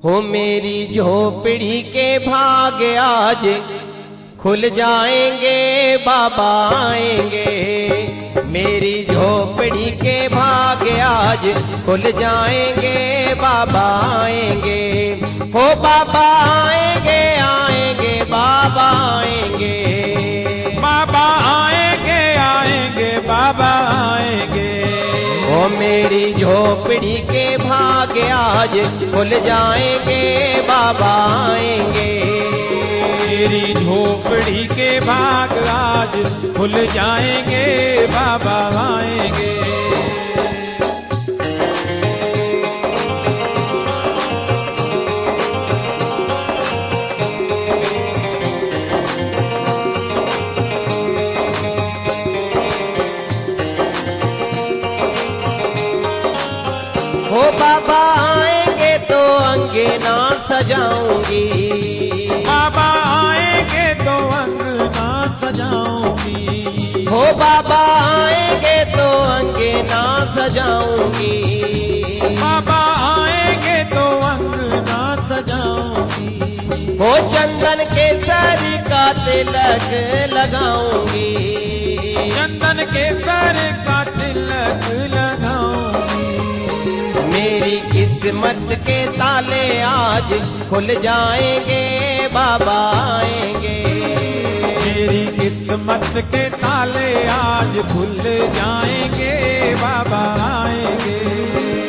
हो मेरी झोपड़ी के भाग आज खुल जाएंगे, बाबा आएंगे। मेरी झोपड़ी के भाग आज खुल जाएंगे, बाबा आएंगे। हो बाबा आएंगे, आएंगे बाबा आएंगे, बाबा आएंगे, आएंगे बाबा आएंगे। ओ मेरी झोपड़ी के भाग आज खुल जाएंगे, बाबा आएंगे। मेरी झोपड़ी के भाग आज खुल जाएंगे, बाबा आएंगे। हो बाबा आएंगे तो अंगना सजाऊंगी, बाबा आएंगे तो अंगना सजाऊंगी। हो बाबा आएंगे तो अंगना सजाऊंगी, बाबा आएंगे तो अंगना सजाऊंगी। हो चंदन के सर का तिलक लगाऊंगी, चंदन के सर का तिलक लगाऊंगी। मेरी किस्मत के ताले आज खुल जाएंगे, बाबा आएंगे। मेरी किस्मत के ताले आज खुल जाएंगे, बाबा आएंगे।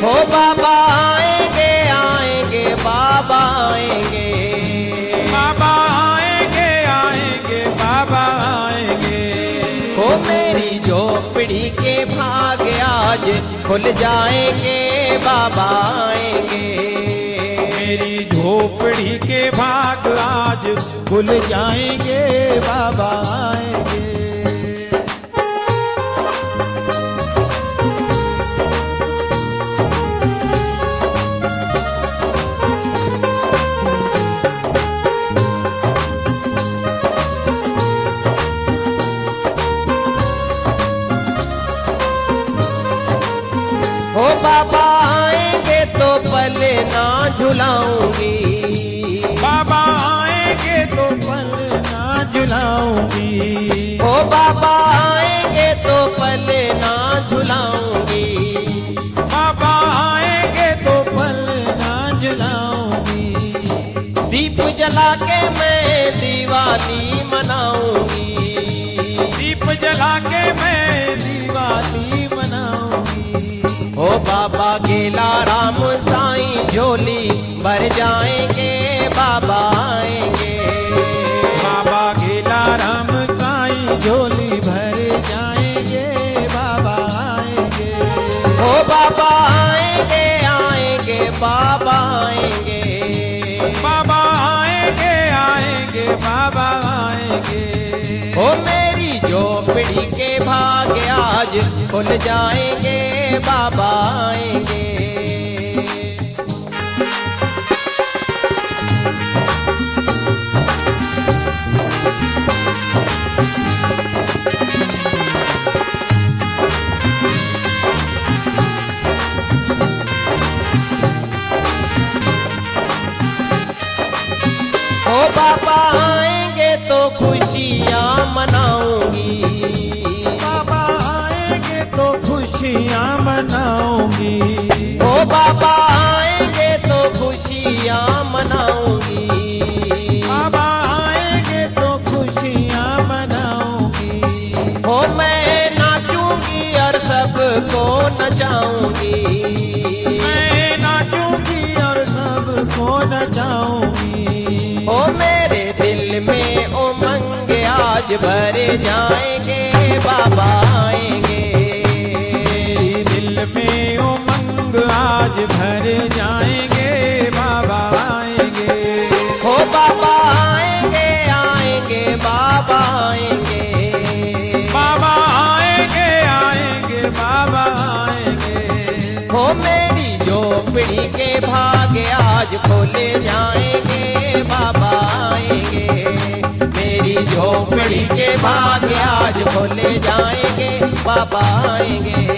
हो बाबा आएंगे, आएंगे बाबा आएंगे, बाबा आएंगे, आएंगे बाबा आएंगे। हो मेरी झोपड़ी के भाग आज खुल जाएंगे, बाबा आएंगे। मेरी झोपड़ी के भाग आज खुल जाएंगे, बाबा आएंगे। हो बाबा आएंगे तो पले ना झुलाऊंगी, बाबा आएंगे तो पल ना झुलाऊंगी। हो बाबा आएंगे तो पले ना झुलाऊंगी, बाबा आएंगे तो पल ना झुलाऊंगी। दीप जला के मैं दिवाली मनाऊंगी, दीप जला के मैं दिवाली मनाऊंगी। ओ बाबा गेला राम साईं झोली भर जाएंगे, बाबा आएंगे। बाबा गेला राम साईं झोली भर जाएंगे, बाबा आएंगे। ओ बाबा आएंगे, आएंगे बाबा आएंगे, बाबा आएंगे, आएंगे बाबा आएंगे। ओ मेरी झोपड़ी के भाग आज खुल जाएंगे, बाबा आएंगे। ओ बाबा आएंगे तो खुशियाँ मनाऊंगी, बाबा आएंगे तो खुशियाँ मनाऊंगी। ओ बाबा आएंगे तो खुशियाँ मनाऊंगी, बाबा आएंगे तो खुशियाँ मनाऊंगी। हो मैं नाचूंगी और सबको नचाऊंगी, मैं नाचूंगी और सबको नचाऊंगी। ओ मेरे दिल में उमंग आज भर जाएंगे, बाबा आएंगे। मेरी दिल में उमंग आज भर जाएंगे, बाबा आएंगे। हो बाबा आएंगे, आएंगे बाबा आएंगे, बाबा आएंगे, आएंगे बाबा आएंगे। हो मेरी झोपड़ी के भाग आज खोले जाएंगे, बाबा आएंगे। मेरी झोपड़ी के भाग आज खोले जाएंगे, बाबा आएंगे।